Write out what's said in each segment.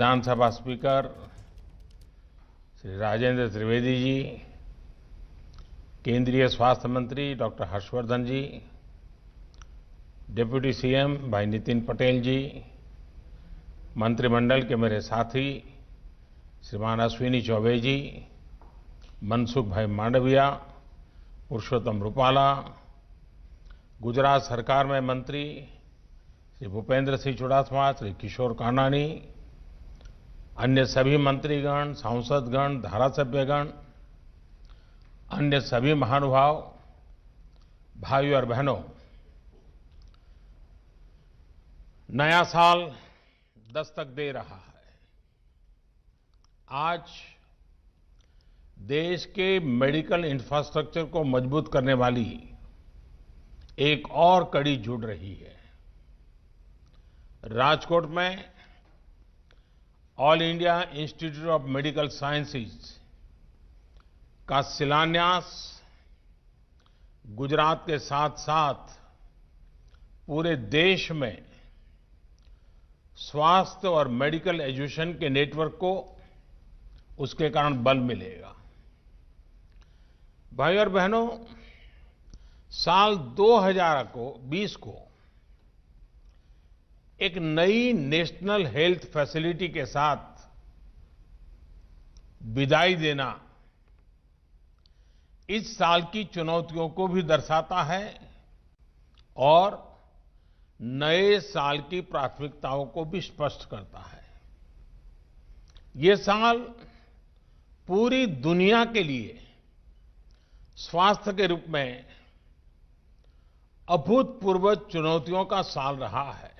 विधानसभा speaker Shri Rajendra Trivedi ji, केंद्रीय स्वास्थ्य मंत्री डॉक्टर हर्षवर्धन जी, डिप्टी सीएम भाई नितिन पटेल जी, मंत्रिमंडल के मेरे साथी श्रीमान अश्विनी चौबे जी, मनसुख भाई मांडविया, पुरुषोत्तम रूपाला, गुजरात सरकार में मंत्री श्री भूपेंद्र सिंह चुडासमा, श्री किशोर कानानी, अन्य सभी मंत्रीगण, सांसदगण, धारासभ्यगण, अन्य सभी महानुभाव, भाइयों और बहनों, नया साल दस्तक दे रहा है। आज देश के मेडिकल इंफ्रास्ट्रक्चर को मजबूत करने वाली एक और कड़ी जुड़ रही है। राजकोट में all India institute of medical sciences का शिलान्यास गुजरात के साथ साथ पूरे देश में स्वास्थ्य और मेडिकल एजुकेशन के नेटवर्क को उसके कारण बल मिलेगा। भाइयों और बहनों, साल 2020 को एक नई नेशनल हेल्थ फैसिलिटी के साथ विदाई देना इस साल की चुनौतियों को भी दर्शाता है और नए साल की प्राथमिकताओं को भी स्पष्ट करता है। ये साल पूरी दुनिया के लिए स्वास्थ्य के रूप में अभूतपूर्व चुनौतियों का साल रहा है।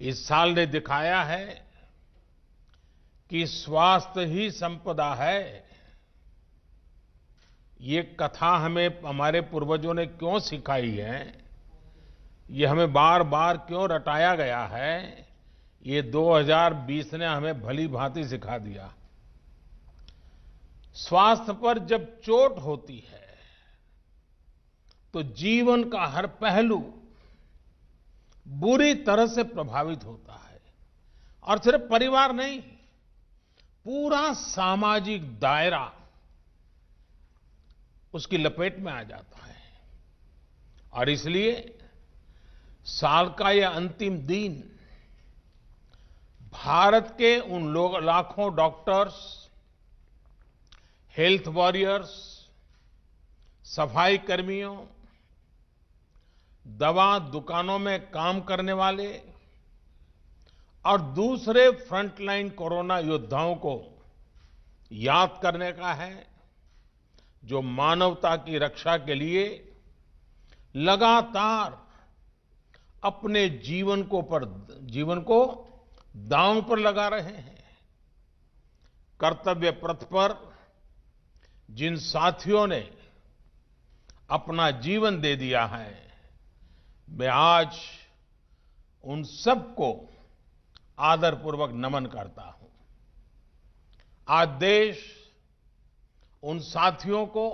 इस साल ने दिखाया है कि स्वास्थ्य ही संपदा है। ये कथा हमें हमारे पूर्वजों ने क्यों सिखाई है, ये हमें बार बार क्यों रटाया गया है, ये 2020 ने हमें भली भांति सिखा दिया। स्वास्थ्य पर जब चोट होती है तो जीवन का हर पहलू बुरी तरह से प्रभावित होता है और सिर्फ परिवार नहीं, पूरा सामाजिक दायरा उसकी लपेट में आ जाता है। और इसलिए साल का यह अंतिम दिन भारत के उन लाखों डॉक्टर्स, हेल्थ वॉरियर्स, सफाई कर्मियों, दवा दुकानों में काम करने वाले और दूसरे फ्रंटलाइन कोरोना योद्धाओं को याद करने का है, जो मानवता की रक्षा के लिए लगातार अपने जीवन को दांव पर लगा रहे हैं। कर्तव्य पथ पर जिन साथियों ने अपना जीवन दे दिया है, मैं आज उन सबको आदरपूर्वक नमन करता हूं। आज देश उन साथियों को,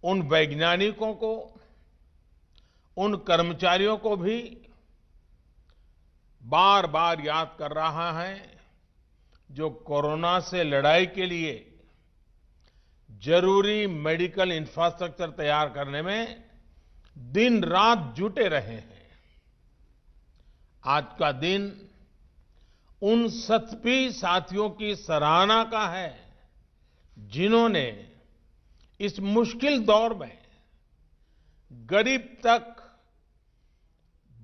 उन वैज्ञानिकों को, उन कर्मचारियों को भी बार बार याद कर रहा है जो कोरोना से लड़ाई के लिए जरूरी मेडिकल इंफ्रास्ट्रक्चर तैयार करने में दिन रात जुटे रहे हैं। आज का दिन उन सभी साथियों की सराहना का है जिन्होंने इस मुश्किल दौर में गरीब तक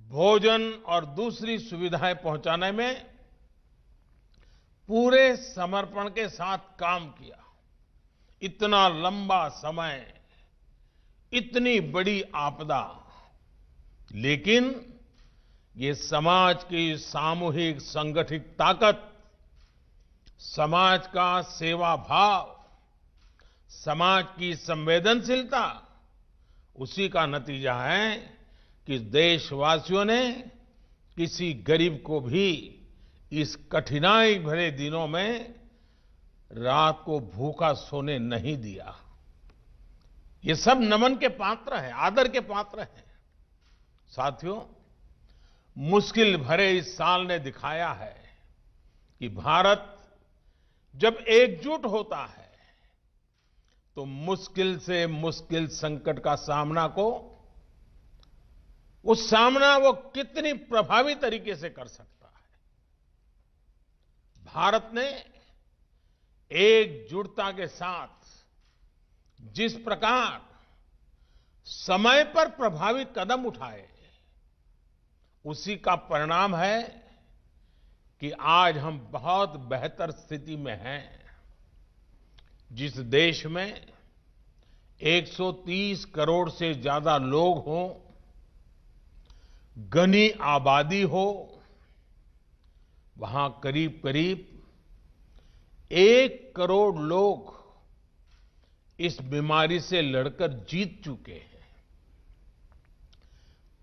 भोजन और दूसरी सुविधाएं पहुंचाने में पूरे समर्पण के साथ काम किया। इतना लंबा समय, इतनी बड़ी आपदा, लेकिन ये समाज की सामूहिक संगठित ताकत, समाज का सेवा भाव, समाज की संवेदनशीलता, उसी का नतीजा है कि देशवासियों ने किसी गरीब को भी इस कठिनाई भरे दिनों में रात को भूखा सोने नहीं दिया। ये सब नमन के पात्र हैं, आदर के पात्र हैं। साथियों, मुश्किल भरे इस साल ने दिखाया है कि भारत जब एकजुट होता है तो मुश्किल से मुश्किल संकट का सामना वो कितनी प्रभावी तरीके से कर सकता है। भारत ने एकजुटता के साथ जिस प्रकार समय पर प्रभावी कदम उठाए, उसी का परिणाम है कि आज हम बहुत बेहतर स्थिति में हैं। जिस देश में 130 करोड़ से ज्यादा लोग हों, घनी आबादी हो, वहां करीब करीब 1 करोड़ लोग इस बीमारी से लड़कर जीत चुके हैं।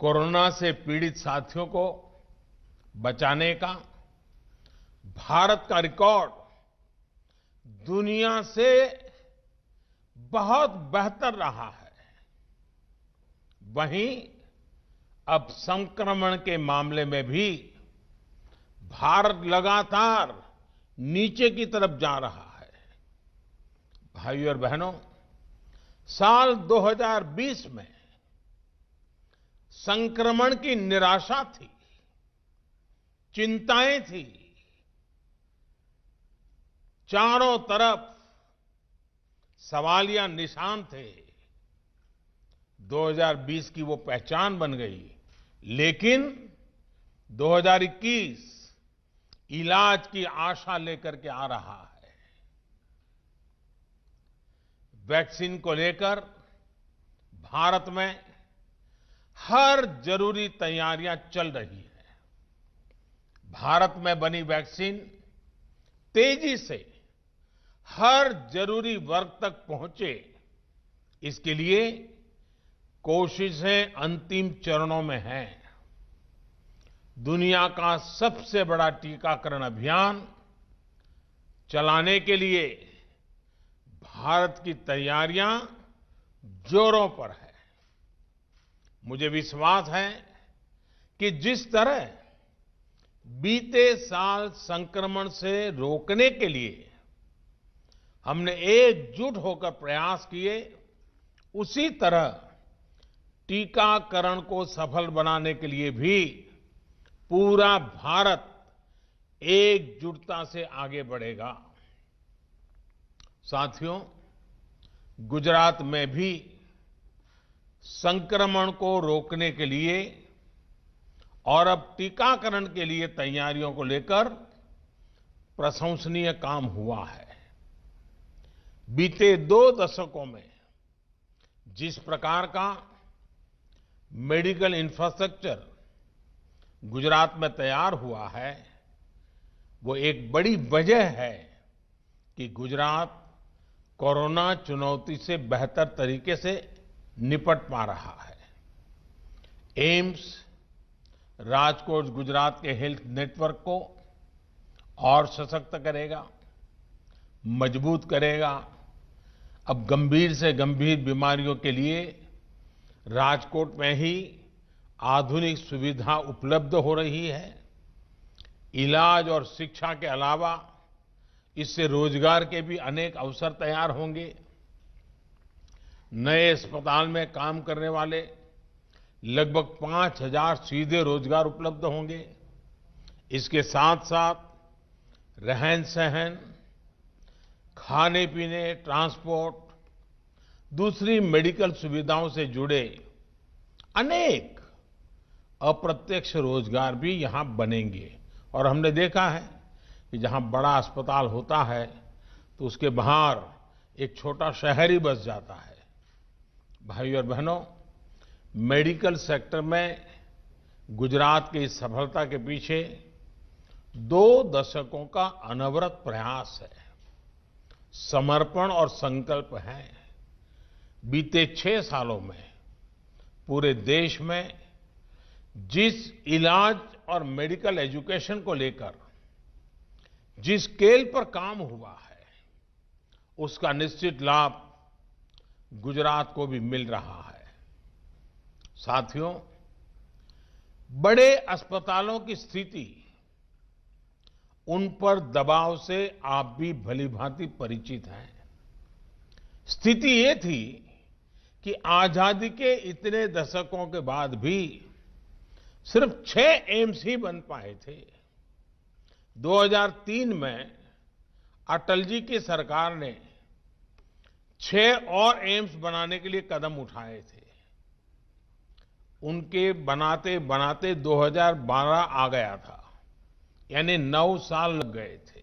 कोरोना से पीड़ित साथियों को बचाने का भारत का रिकॉर्ड दुनिया से बहुत बेहतर रहा है। वहीं अब संक्रमण के मामले में भी भारत लगातार नीचे की तरफ जा रहा है। भाइयों और बहनों, साल 2020 में संक्रमण की निराशा थी, चिंताएं थी, चारों तरफ सवालिया निशान थे। 2020 की वो पहचान बन गई, लेकिन 2021 इलाज की आशा लेकर के आ रहा है। वैक्सीन को लेकर भारत में हर जरूरी तैयारियां चल रही है। भारत में बनी वैक्सीन तेजी से हर जरूरी वर्ग तक पहुंचे, इसके लिए कोशिशें अंतिम चरणों में हैं। दुनिया का सबसे बड़ा टीकाकरण अभियान चलाने के लिए भारत की तैयारियां जोरों पर है। मुझे विश्वास है कि जिस तरह बीते साल संक्रमण से रोकने के लिए हमने एकजुट होकर प्रयास किए, उसी तरह टीकाकरण को सफल बनाने के लिए भी पूरा भारत एकजुटता से आगे बढ़ेगा। साथियों, गुजरात में भी संक्रमण को रोकने के लिए और अब टीकाकरण के लिए तैयारियों को लेकर प्रशंसनीय काम हुआ है। बीते 2 दशकों में जिस प्रकार का मेडिकल इंफ्रास्ट्रक्चर गुजरात में तैयार हुआ है, वो एक बड़ी वजह है कि गुजरात कोरोना चुनौती से बेहतर तरीके से निपट पा रहा है। एम्स राजकोट गुजरात के हेल्थ नेटवर्क को और सशक्त करेगा, मजबूत करेगा। अब गंभीर से गंभीर बीमारियों के लिए राजकोट में ही आधुनिक सुविधा उपलब्ध हो रही है। इलाज और शिक्षा के अलावा इससे रोजगार के भी अनेक अवसर तैयार होंगे। नए अस्पताल में काम करने वाले लगभग 5,000 सीधे रोजगार उपलब्ध होंगे। इसके साथ साथ रहन सहन, खाने पीने, ट्रांसपोर्ट, दूसरी मेडिकल सुविधाओं से जुड़े अनेक अप्रत्यक्ष रोजगार भी यहां बनेंगे। और हमने देखा है कि जहां बड़ा अस्पताल होता है तो उसके बाहर एक छोटा शहर ही बस जाता है। भाइयों और बहनों, मेडिकल सेक्टर में गुजरात की इस सफलता के पीछे 2 दशकों का अनवरत प्रयास है, समर्पण और संकल्प है। बीते 6 सालों में पूरे देश में जिस इलाज और मेडिकल एजुकेशन को लेकर जिस स्केल पर काम हुआ है, उसका निश्चित लाभ गुजरात को भी मिल रहा है। साथियों, बड़े अस्पतालों की स्थिति, उन पर दबाव से आप भी भलीभांति परिचित हैं। स्थिति ये थी कि आजादी के इतने दशकों के बाद भी सिर्फ 6 एम्स ही बन पाए थे। 2003 में अटल जी की सरकार ने 6 और एम्स बनाने के लिए कदम उठाए थे। उनके बनाते बनाते 2012 आ गया था, यानी 9 साल लग गए थे।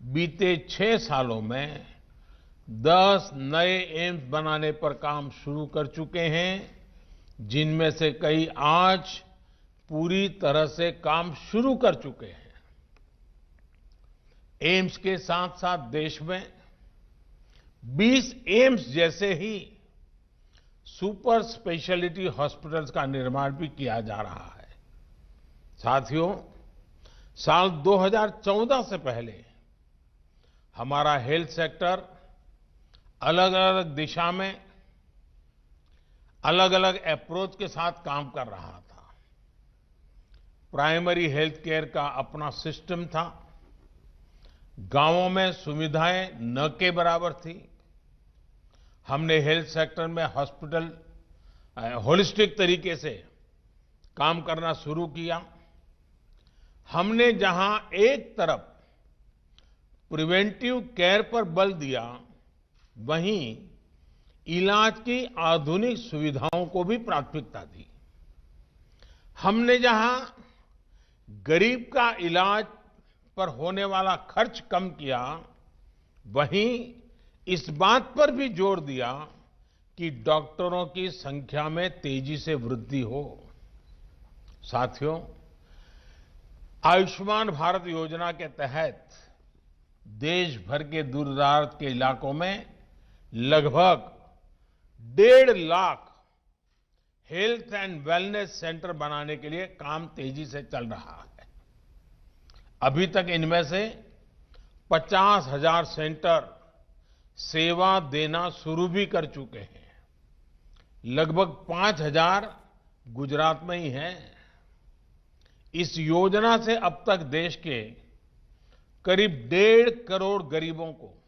बीते 6 सालों में 10 नए एम्स बनाने पर काम शुरू कर चुके हैं, जिनमें से कई आज पूरी तरह से काम शुरू कर चुके हैं। एम्स के साथ साथ देश में 20 एम्स जैसे ही सुपर स्पेशलिटी हॉस्पिटल्स का निर्माण भी किया जा रहा है। साथियों, साल 2014 से पहले हमारा हेल्थ सेक्टर अलग अलग दिशा में अलग अलग अप्रोच के साथ काम कर रहा था। प्राइमरी हेल्थ केयर का अपना सिस्टम था। गांवों में सुविधाएं न के बराबर थी। हमने हेल्थ सेक्टर में हॉस्पिटल होलिस्टिक तरीके से काम करना शुरू किया। हमने जहां एक तरफ प्रिवेंटिव केयर पर बल दिया, वहीं इलाज की आधुनिक सुविधाओं को भी प्राथमिकता दी। हमने जहां गरीब का इलाज पर होने वाला खर्च कम किया, वहीं इस बात पर भी जोर दिया कि डॉक्टरों की संख्या में तेजी से वृद्धि हो। साथियों, आयुष्मान भारत योजना के तहत देश भर के दूर-दराज के इलाकों में लगभग 1.5 lakh health and wellness centre बनाने के लिए काम तेजी से चल रहा है। अभी तक इनमें से 50,000 सेंटर सेवा देना शुरू भी कर चुके हैं। लगभग 5,000 गुजरात में ही हैं। इस योजना से अब तक देश के करीब 1.5 करोड़ गरीबों को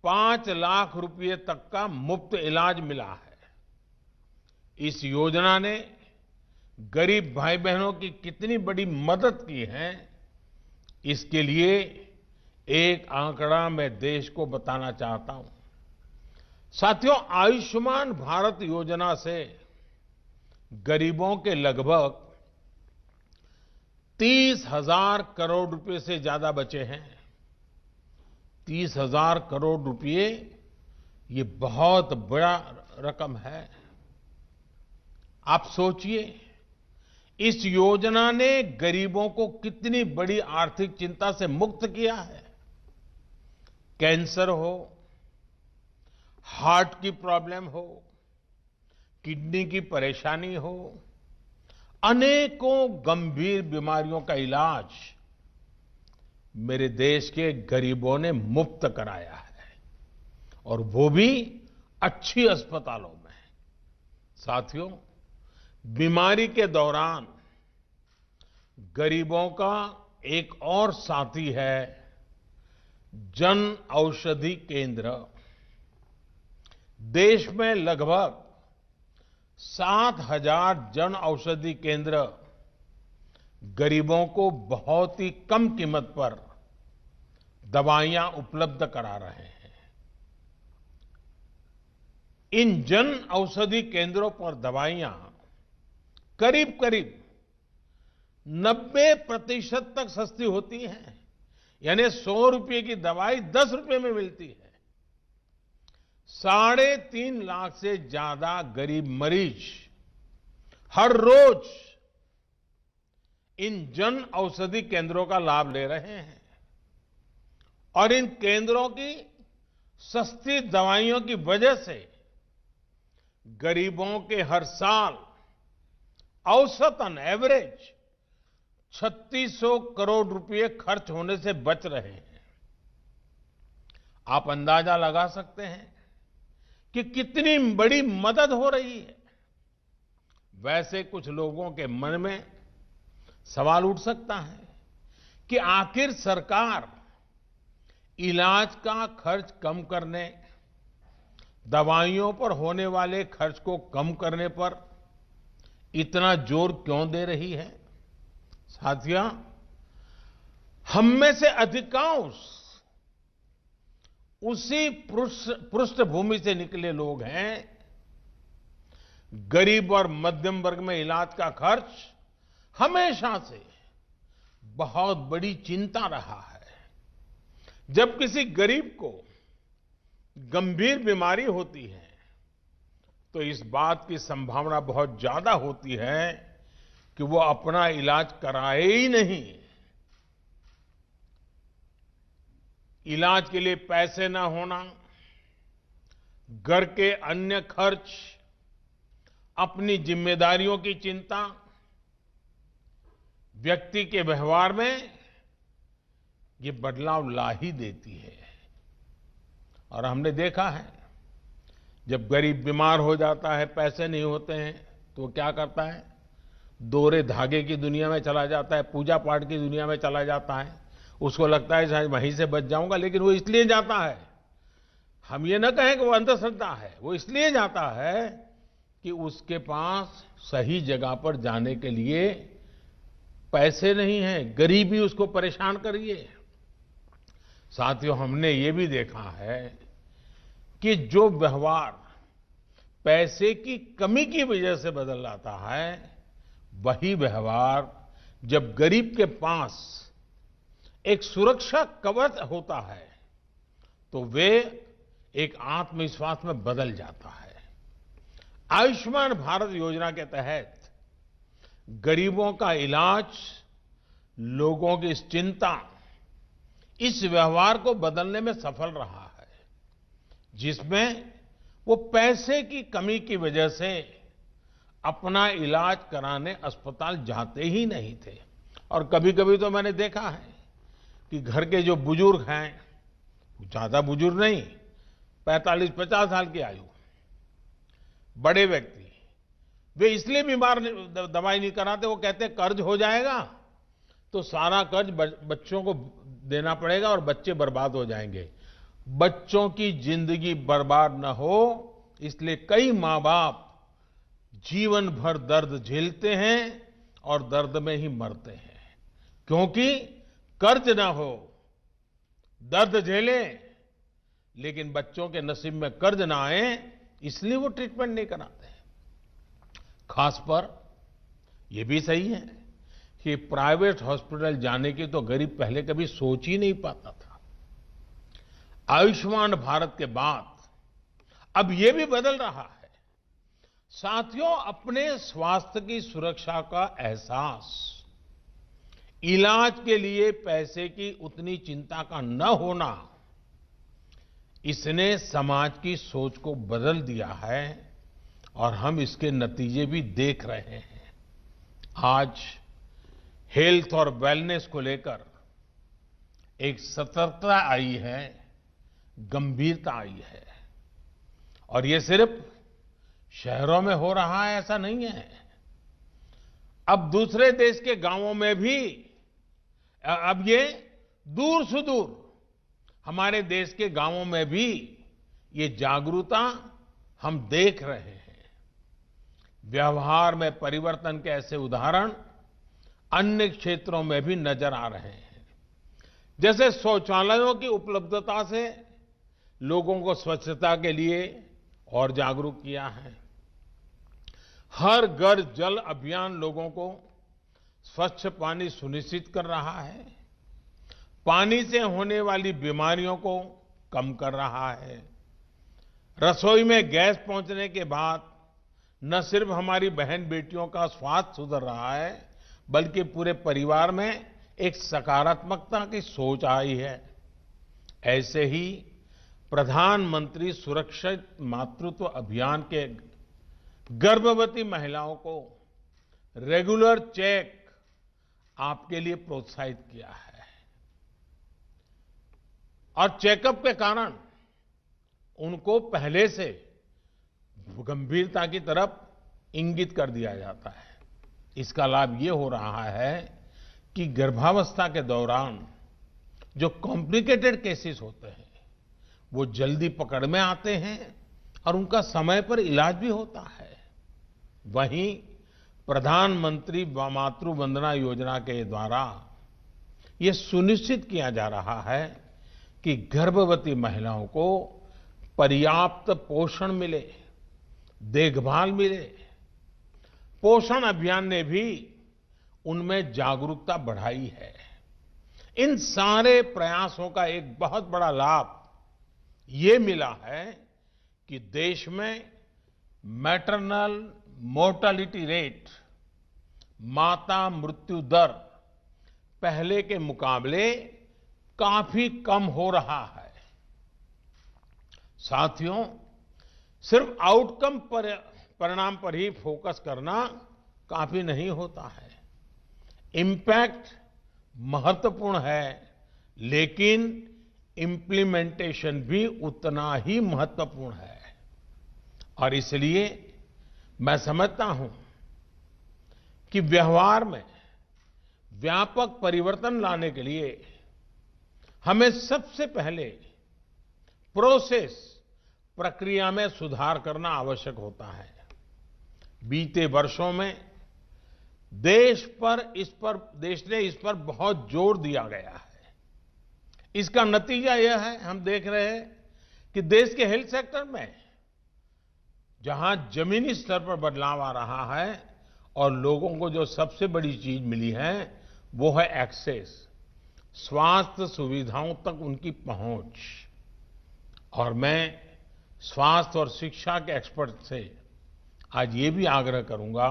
5 लाख रुपए तक का मुफ्त इलाज मिला है। इस योजना ने गरीब भाई बहनों की कितनी बड़ी मदद की है, इसके लिए एक आंकड़ा मैं देश को बताना चाहता हूं। साथियों, आयुष्मान भारत योजना से गरीबों के लगभग 30,000 करोड़ रुपए से ज्यादा बचे हैं। 30,000 करोड़ रुपए, ये बहुत बड़ा रकम है। आप सोचिए, इस योजना ने गरीबों को कितनी बड़ी आर्थिक चिंता से मुक्त किया है। कैंसर हो, हार्ट की प्रॉब्लम हो, किडनी की परेशानी हो, अनेकों गंभीर बीमारियों का इलाज मेरे देश के गरीबों ने मुफ्त कराया है, और वो भी अच्छी अस्पतालों में। साथियों, बीमारी के दौरान गरीबों का एक और साथी है जन औषधि केंद्र। देश में लगभग 7,000 जन औषधि केंद्र गरीबों को बहुत ही कम कीमत पर दवाइयां उपलब्ध करा रहे हैं। इन जन औषधि केंद्रों पर दवाइयां करीब करीब 90% तक सस्ती होती हैं, यानी 100 रुपए की दवाई 10 रुपए में मिलती है। 3.5 लाख से ज्यादा गरीब मरीज हर रोज इन जन औषधि केंद्रों का लाभ ले रहे हैं, और इन केंद्रों की सस्ती दवाइयों की वजह से गरीबों के हर साल औसतन एवरेज 3600 करोड़ रुपए खर्च होने से बच रहे हैं। आप अंदाजा लगा सकते हैं कि कितनी बड़ी मदद हो रही है। वैसे कुछ लोगों के मन में सवाल उठ सकता है कि आखिर सरकार इलाज का खर्च कम करने, दवाइयों पर होने वाले खर्च को कम करने पर इतना जोर क्यों दे रही है। साथियों, हम में से अधिकांश उसी पृष्ठभूमि से निकले लोग हैं। गरीब और मध्यम वर्ग में इलाज का खर्च हमेशा से बहुत बड़ी चिंता रहा है। जब किसी गरीब को गंभीर बीमारी होती है तो इस बात की संभावना बहुत ज्यादा होती है कि वो अपना इलाज कराए ही नहीं। इलाज के लिए पैसे ना होना, घर के अन्य खर्च, अपनी जिम्मेदारियों की चिंता, व्यक्ति के व्यवहार में ये बदलाव ला ही देती है। और हमने देखा है, जब गरीब बीमार हो जाता है, पैसे नहीं होते हैं, तो क्या करता है? दोहरे धागे की दुनिया में चला जाता है, पूजा पाठ की दुनिया में चला जाता है। उसको लगता है शायद वहीं से बच जाऊंगा, लेकिन वो इसलिए जाता है, हम ये न कहें कि वो अंधश्रद्धा है, वो इसलिए जाता है कि उसके पास सही जगह पर जाने के लिए पैसे नहीं हैं, गरीबी उसको परेशान कर रही है। साथियों, हमने ये भी देखा है कि जो व्यवहार पैसे की कमी की वजह से बदल जाता है, वही व्यवहार जब गरीब के पास एक सुरक्षा कवच होता है तो वे एक आत्मविश्वास में बदल जाता है। आयुष्मान भारत योजना के तहत गरीबों का इलाज, लोगों की इस चिंता, इस व्यवहार को बदलने में सफल रहा है, जिसमें वो पैसे की कमी की वजह से अपना इलाज कराने अस्पताल जाते ही नहीं थे। और कभी कभी तो मैंने देखा है कि घर के जो बुजुर्ग हैं, ज्यादा बुजुर्ग नहीं, 45-50 साल की आयु, बड़े व्यक्ति, वे इसलिए बीमार दवाई नहीं कराते, वो कहते कर्ज हो जाएगा तो सारा कर्ज बच्चों को देना पड़ेगा और बच्चे बर्बाद हो जाएंगे। बच्चों की जिंदगी बर्बाद न हो, इसलिए कई मां बाप जीवन भर दर्द झेलते हैं और दर्द में ही मरते हैं, क्योंकि कर्ज ना हो, दर्द झेले, लेकिन बच्चों के नसीब में कर्ज ना आए, इसलिए वो ट्रीटमेंट नहीं कराते। खास पर यह भी सही है कि प्राइवेट हॉस्पिटल जाने की तो गरीब पहले कभी सोच ही नहीं पाता था। आयुष्मान भारत के बाद अब यह भी बदल रहा है। साथियों, अपने स्वास्थ्य की सुरक्षा का एहसास, इलाज के लिए पैसे की उतनी चिंता का न होना, इसने समाज की सोच को बदल दिया है और हम इसके नतीजे भी देख रहे हैं। आज हेल्थ और वेलनेस को लेकर एक सतर्कता आई है, गंभीरता आई है। और ये सिर्फ शहरों में हो रहा है ऐसा नहीं है, अब दूसरे देश के गांवों में भी, अब ये दूर सुदूर हमारे देश के गांवों में भी ये जागरूकता हम देख रहे हैं। व्यवहार में परिवर्तन के ऐसे उदाहरण अन्य क्षेत्रों में भी नजर आ रहे हैं। जैसे शौचालयों की उपलब्धता से लोगों को स्वच्छता के लिए और जागरूक किया है। हर घर जल अभियान लोगों को स्वच्छ पानी सुनिश्चित कर रहा है, पानी से होने वाली बीमारियों को कम कर रहा है। रसोई में गैस पहुंचने के बाद न सिर्फ हमारी बहन बेटियों का स्वास्थ्य सुधर रहा है, बल्कि पूरे परिवार में एक सकारात्मकता की सोच आई है। ऐसे ही प्रधानमंत्री सुरक्षित मातृत्व अभियान के गर्भवती महिलाओं को रेगुलर चेक आपके लिए प्रोत्साहित किया है और चेकअप के कारण उनको पहले से गंभीरता की तरफ इंगित कर दिया जाता है। इसका लाभ ये हो रहा है कि गर्भावस्था के दौरान जो कॉम्प्लिकेटेड केसेस होते हैं वो जल्दी पकड़ में आते हैं और उनका समय पर इलाज भी होता है। वहीं प्रधानमंत्री मातृ वंदना योजना के द्वारा ये सुनिश्चित किया जा रहा है कि गर्भवती महिलाओं को पर्याप्त पोषण मिले, देखभाल मिले। पोषण अभियान ने भी उनमें जागरूकता बढ़ाई है। इन सारे प्रयासों का एक बहुत बड़ा लाभ ये मिला है कि देश में मैटरनल मोर्टेलिटी रेट, माता मृत्यु दर पहले के मुकाबले काफी कम हो रहा है। साथियों, सिर्फ आउटकम परिणाम पर ही फोकस करना काफी नहीं होता है। इम्पैक्ट महत्वपूर्ण है, लेकिन इम्प्लीमेंटेशन भी उतना ही महत्वपूर्ण है। और इसलिए मैं समझता हूं कि व्यवहार में व्यापक परिवर्तन लाने के लिए हमें सबसे पहले प्रक्रिया में सुधार करना आवश्यक होता है। बीते वर्षों में देश ने इस पर बहुत जोर दिया गया है। इसका नतीजा यह है, हम देख रहे हैं कि देश के हेल्थ सेक्टर में जहां जमीनी स्तर पर बदलाव आ रहा है और लोगों को जो सबसे बड़ी चीज मिली है वो है एक्सेस, स्वास्थ्य सुविधाओं तक उनकी पहुंच। और मैं स्वास्थ्य और शिक्षा के एक्सपर्ट से आज ये भी आग्रह करूंगा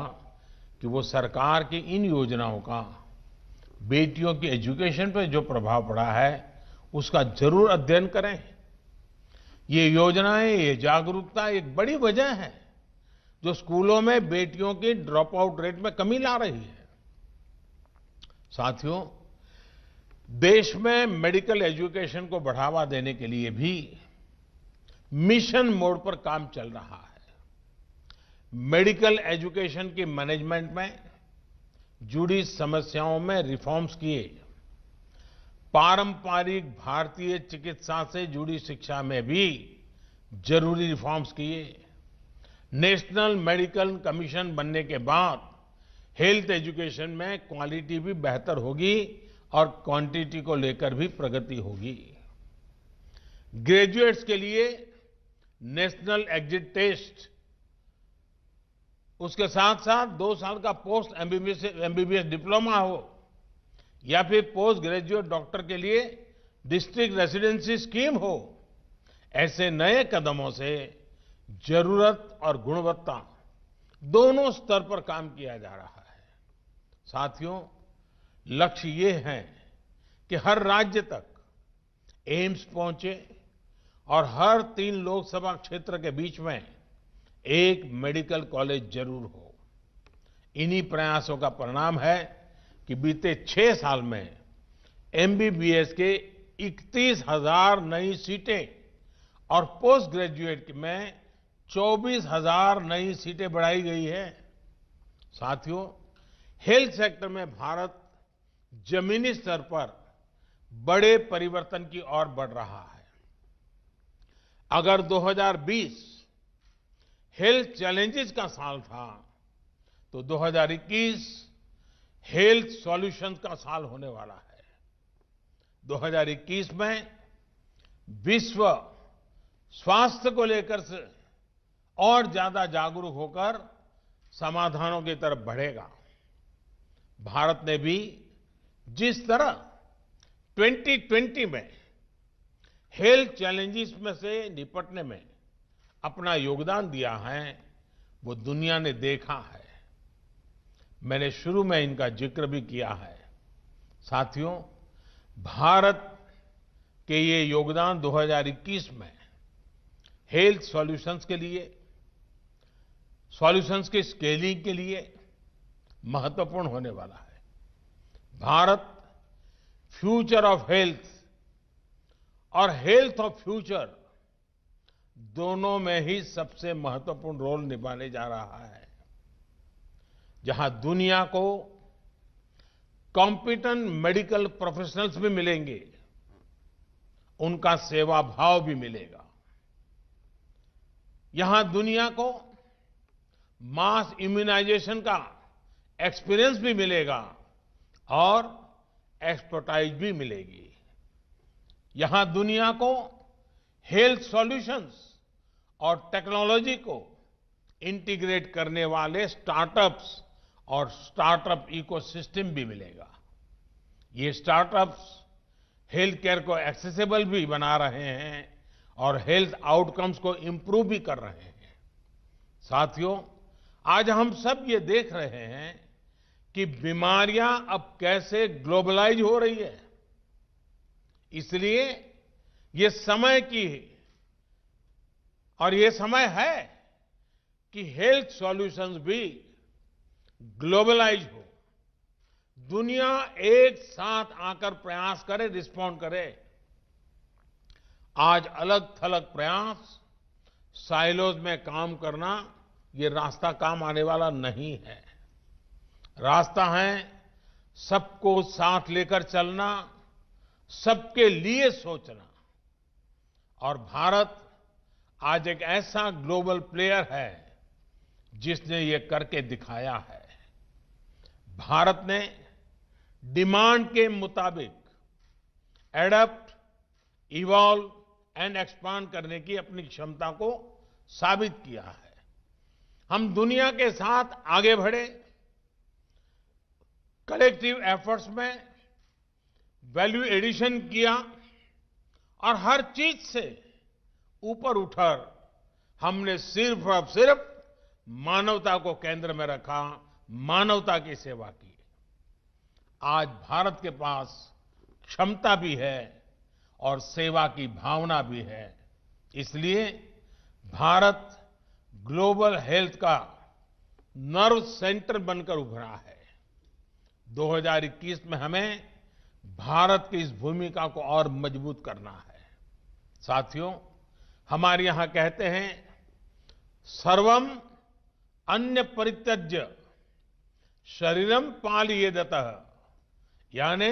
कि वो सरकार की इन योजनाओं का बेटियों की एजुकेशन पर जो प्रभाव पड़ा है उसका जरूर अध्ययन करें। ये योजनाएं, ये जागरूकता एक बड़ी वजह है जो स्कूलों में बेटियों की ड्रॉप आउट रेट में कमी ला रही है। साथियों, देश में मेडिकल एजुकेशन को बढ़ावा देने के लिए भी मिशन मोड पर काम चल रहा है। मेडिकल एजुकेशन की मैनेजमेंट में जुड़ी समस्याओं में रिफॉर्म्स किए, पारंपरिक भारतीय चिकित्सा से जुड़ी शिक्षा में भी जरूरी रिफॉर्म्स किए। नेशनल मेडिकल कमीशन बनने के बाद हेल्थ एजुकेशन में क्वालिटी भी बेहतर होगी और क्वांटिटी को लेकर भी प्रगति होगी। ग्रेजुएट्स के लिए नेशनल एग्जिट टेस्ट, उसके साथ साथ 2 साल का पोस्ट एमबीबीएस डिप्लोमा हो या फिर पोस्ट ग्रेजुएट डॉक्टर के लिए डिस्ट्रिक्ट रेसिडेंसी स्कीम हो, ऐसे नए कदमों से जरूरत और गुणवत्ता दोनों स्तर पर काम किया जा रहा है। साथियों, लक्ष्य ये है कि हर राज्य तक एम्स पहुंचे और हर 3 लोकसभा क्षेत्र के बीच में एक मेडिकल कॉलेज जरूर हो। इन्हीं प्रयासों का परिणाम है कि बीते 6 साल में एमबीबीएस के 31,000 नई सीटें और पोस्ट ग्रेजुएट में 24,000 नई सीटें बढ़ाई गई है। साथियों, हेल्थ सेक्टर में भारत जमीनी स्तर पर बड़े परिवर्तन की ओर बढ़ रहा है। अगर 2020 हेल्थ चैलेंजेस का साल था तो 2021 हेल्थ सॉल्यूशंस का साल होने वाला है। 2021 में विश्व स्वास्थ्य को लेकर से और ज्यादा जागरूक होकर समाधानों की तरफ बढ़ेगा। भारत ने भी जिस तरह 2020 में हेल्थ चैलेंजेस में से निपटने में अपना योगदान दिया है, वो दुनिया ने देखा है। मैंने शुरू में इनका जिक्र भी किया है। साथियों, भारत के ये योगदान 2021 में हेल्थ सॉल्यूशंस के लिए, सॉल्यूशंस की स्केलिंग के लिए महत्वपूर्ण होने वाला है। भारत फ्यूचर ऑफ हेल्थ और हेल्थ ऑफ फ्यूचर दोनों में ही सबसे महत्वपूर्ण रोल निभाने जा रहा है। जहां दुनिया को कॉम्पिटेंट मेडिकल प्रोफेशनल्स भी मिलेंगे, उनका सेवा भाव भी मिलेगा। यहां दुनिया को मास इम्यूनाइजेशन का एक्सपीरियंस भी मिलेगा और एक्सपर्टाइज भी मिलेगी। यहां दुनिया को हेल्थ सॉल्यूशंस और टेक्नोलॉजी को इंटीग्रेट करने वाले स्टार्टअप्स और स्टार्टअप इकोसिस्टम भी मिलेगा। ये स्टार्टअप्स हेल्थ केयर को एक्सेसिबल भी बना रहे हैं और हेल्थ आउटकम्स को इंप्रूव भी कर रहे हैं। साथियों, आज हम सब ये देख रहे हैं कि बीमारियां अब कैसे ग्लोबलाइज हो रही है। इसलिए ये समय की और ये समय है कि हेल्थ सॉल्यूशंस भी ग्लोबलाइज हो, दुनिया एक साथ आकर प्रयास करे, रिस्पॉन्ड करे। आज अलग थलग प्रयास, साइलोज में काम करना, ये रास्ता काम आने वाला नहीं है। रास्ता है सबको साथ लेकर चलना, सबके लिए सोचना। और भारत आज एक ऐसा ग्लोबल प्लेयर है जिसने ये करके दिखाया है। भारत ने डिमांड के मुताबिक एडप्ट, इवॉल्व एंड एक्सपांड करने की अपनी क्षमता को साबित किया है। हम दुनिया के साथ आगे बढ़े, कलेक्टिव एफर्ट्स में वैल्यू एडिशन किया और हर चीज से ऊपर उठकर हमने सिर्फ और सिर्फ मानवता को केंद्र में रखा, मानवता की सेवा की। आज भारत के पास क्षमता भी है और सेवा की भावना भी है। इसलिए भारत ग्लोबल हेल्थ का नर्व सेंटर बनकर उभरा है। 2021 में हमें भारत की इस भूमिका को और मजबूत करना है। साथियों, हमारे यहां कहते हैं, सर्वम अन्य परित्यज्य शरीरम पालयेदतः, यानी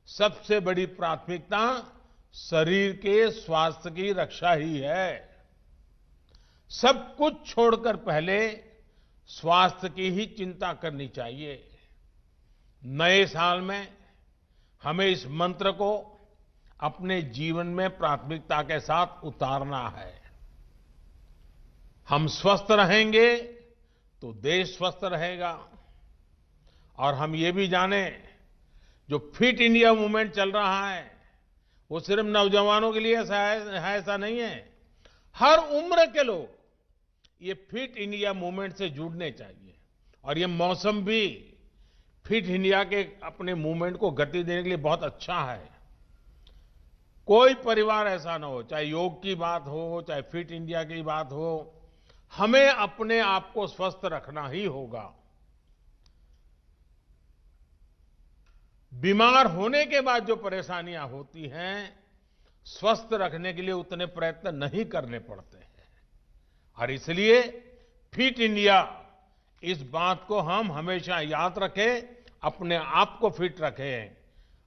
सबसे बड़ी प्राथमिकता शरीर के स्वास्थ्य की रक्षा ही है। सब कुछ छोड़कर पहले स्वास्थ्य की ही चिंता करनी चाहिए। नए साल में हमें इस मंत्र को अपने जीवन में प्राथमिकता के साथ उतारना है। हम स्वस्थ रहेंगे तो देश स्वस्थ रहेगा। और हम ये भी जानें, जो फिट इंडिया मूवमेंट चल रहा है वो सिर्फ नौजवानों के लिए ऐसा नहीं है। हर उम्र के लोग ये फिट इंडिया मूवमेंट से जुड़ने चाहिए। और ये मौसम भी फिट इंडिया के अपने मूवमेंट को गति देने के लिए बहुत अच्छा है। कोई परिवार ऐसा ना हो, चाहे योग की बात हो, चाहे फिट इंडिया की बात हो, हमें अपने आप को स्वस्थ रखना ही होगा। बीमार होने के बाद जो परेशानियां होती हैं, स्वस्थ रखने के लिए उतने प्रयत्न नहीं करने पड़ते हैं। और इसलिए फिट इंडिया, इस बात को हम हमेशा याद रखें, अपने आप को फिट रखें,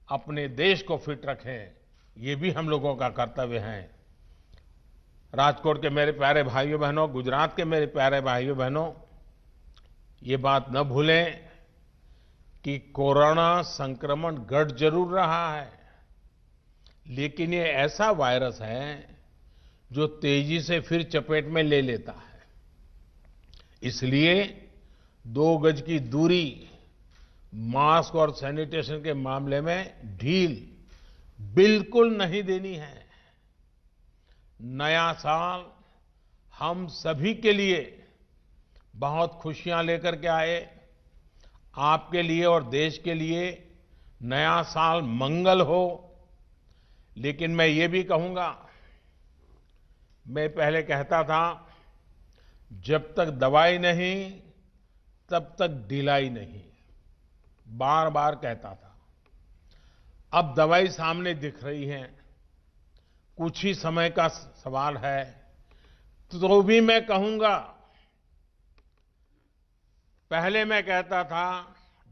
अपने देश को फिट रखें। ये भी हम लोगों का कर्तव्य है। राजकोट के मेरे प्यारे भाइयों बहनों, गुजरात के मेरे प्यारे भाइयों बहनों, ये बात न भूलें कि कोरोना संक्रमण घट जरूर रहा है, लेकिन ये ऐसा वायरस है जो तेजी से फिर चपेट में ले लेता है। इसलिए 2 गज की दूरी, मास्क और सैनिटेशन के मामले में ढील बिल्कुल नहीं देनी है। नया साल हम सभी के लिए बहुत खुशियां लेकर के आए। आपके लिए और देश के लिए नया साल मंगल हो। लेकिन मैं ये भी कहूंगा, मैं पहले कहता था, जब तक दवाई नहीं तब तक ढिलाई नहीं, बार बार कहता था। अब दवाई सामने दिख रही है, कुछ ही समय का सवाल है। तो भी मैं कहूंगा, पहले मैं कहता था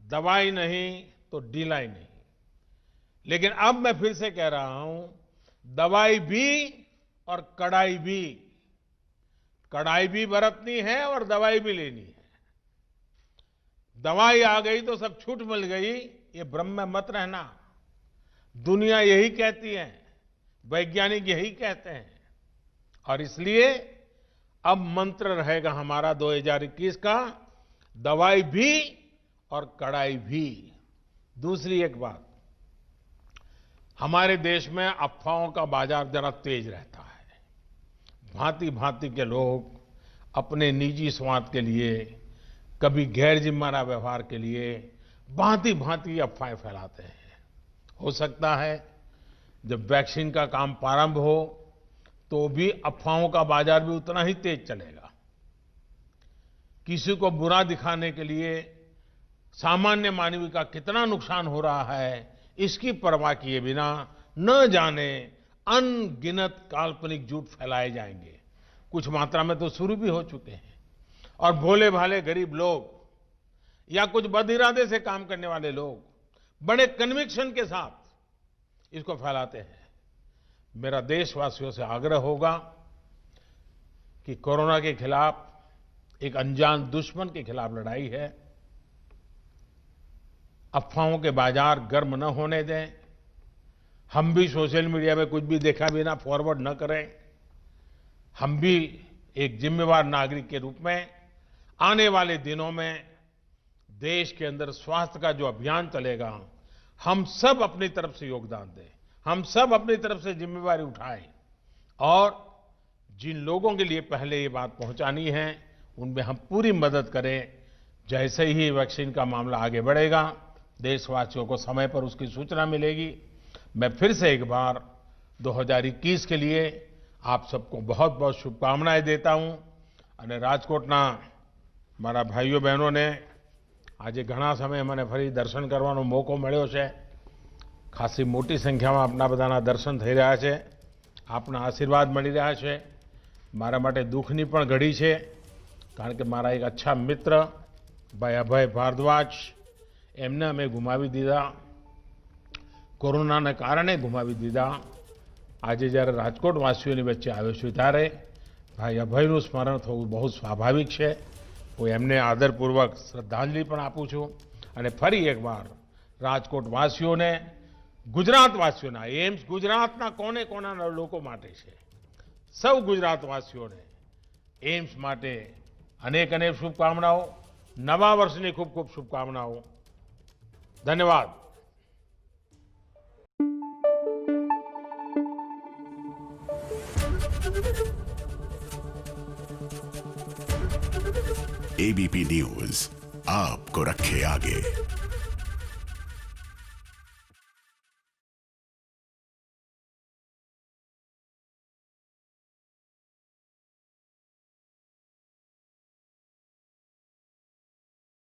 दवाई नहीं तो ढिलाई नहीं, लेकिन अब मैं फिर से कह रहा हूं दवाई भी और कड़ाई भी। कड़ाई भी बरतनी है और दवाई भी लेनी है। दवाई आ गई तो सब छूट मिल गई, ये भ्रम में मत रहना। दुनिया यही कहती है, वैज्ञानिक यही कहते हैं, और इसलिए अब मंत्र रहेगा हमारा 2021 का, दवाई भी और कड़ाई भी। दूसरी एक बात, हमारे देश में अफवाहों का बाजार जरा तेज रहता है। भांति भांति के लोग अपने निजी स्वार्थ के लिए, कभी गैर जिम्मेदार व्यवहार के लिए भांति भांति अफवाहें फैलाते हैं। हो सकता है जब वैक्सीन का काम प्रारंभ हो तो भी अफवाहों का बाजार भी उतना ही तेज चलेगा। किसी को बुरा दिखाने के लिए सामान्य मानवी का कितना नुकसान हो रहा है, इसकी परवाह किए बिना न जाने अनगिनत काल्पनिक झूठ फैलाए जाएंगे। कुछ मात्रा में तो शुरू भी हो चुके हैं, और भोले भाले गरीब लोग या कुछ बदइरादे से काम करने वाले लोग बड़े कन्विक्शन के साथ इसको फैलाते हैं। मेरा देशवासियों से आग्रह होगा कि कोरोना के खिलाफ एक अनजान दुश्मन के खिलाफ लड़ाई है। अफवाहों के बाजार गर्म न होने दें। हम भी सोशल मीडिया में कुछ भी देखा बिना फॉरवर्ड न करें। हम भी एक जिम्मेवार नागरिक के रूप में आने वाले दिनों में देश के अंदर स्वास्थ्य का जो अभियान चलेगा, हम सब अपनी तरफ से योगदान दें, हम सब अपनी तरफ से जिम्मेवारी उठाएं, और जिन लोगों के लिए पहले ये बात पहुंचानी है उनमें हम पूरी मदद करें। जैसे ही वैक्सीन का मामला आगे बढ़ेगा, देशवासियों को समय पर उसकी सूचना मिलेगी। मैं फिर से एक बार 2021 के लिए आप सबको बहुत बहुत शुभकामनाएं देता हूं। અને રાજકોટના મારા ભાઈઓ બહેનોને આજે ઘણા સમય મને ફરી દર્શન કરવાનો મોકો મળ્યો છે। ખાસી મોટી સંખ્યામાં આપના બધાના દર્શન થઈ રહ્યા છે, આપના આશીર્વાદ મળી રહ્યા છે। મારા માટે દુઃખની પણ ઘડી છે, કારણ કે મારા એક અચ્છા મિત્ર ભાઈ અભય ભારદ્વાજ, એમને અમે ગુમાવી દીધા, કોરોનાને કારણે ગુમાવી દીધા। આજે જ્યારે રાજકોટવાસીઓની વચ્ચે આવ્યો છું ત્યારે ભાઈ અભયનું સ્મરણ થવું બહુ સ્વાભાવિક છે। હું એમને આદરપૂર્વક શ્રદ્ધાંજલિ પણ આપું છું, અને ફરી એકવાર રાજકોટવાસીઓને, ગુજરાતવાસીઓના, એમ્સ ગુજરાતના કોને કોના લોકો માટે છે, સૌ ગુજરાતવાસીઓને એમ્સ માટે અનેક અનેક શુભકામનાઓ, નવા વર્ષની ખૂબ ખૂબ શુભકામનાઓ। ધન્યવાદ। एबीपी न्यूज आपको रखे आगे।